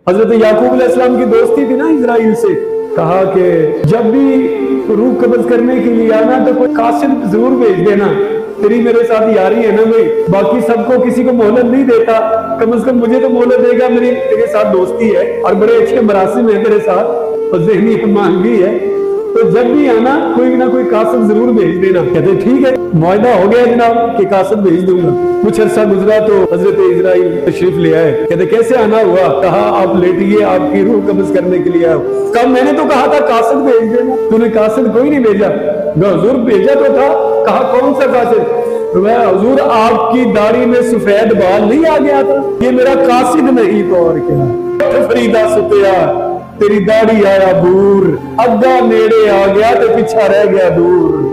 हजरत याकूब अलैहिस्सलाम की दोस्ती थी ना इजराइल से। कहा कि जब भी रूह कब्ज करने के लिए आना तो कोई कासिद जरूर भेज देना, तेरी मेरे साथ यारी है ना भाई, बाकी सबको किसी को मोहलत नहीं देता, कम से कम मुझे तो मोहलत देगा, मेरी तेरे साथ दोस्ती है और बड़े अच्छे मरासिम है तेरे साथ और ज़हनी ईमान भी है, तो जब भी आना कोई ना कोई कासिद जरूर भेज देना। कहते ठीक है, मुआहदा हो गया जनाब कि कासिद भेज दूंगा। कुछ अर्सा गुजरा तो हजरत इजराइल तशरीफ ले आए। कहते कैसे आना हुआ? कहा आप लेटिए, आपकी रूह कब्ज करने के लिए आओ। कहा मैंने तो कहा था कासिद भेज देना, तूने कासिद कोई नहीं भेजा। हुजूर भेजा तो था। कहा कौन सा कासिद? तो मैं हुजूर आपकी दाढ़ी में सफेद बाल नहीं आ गया था, ये मेरा कासिद नहीं तो और क्या। फरीदा सुतिया तेरी दाढ़ी आया बूर, अग्गा नेड़े आ गया तो पीछा रह गया दूर।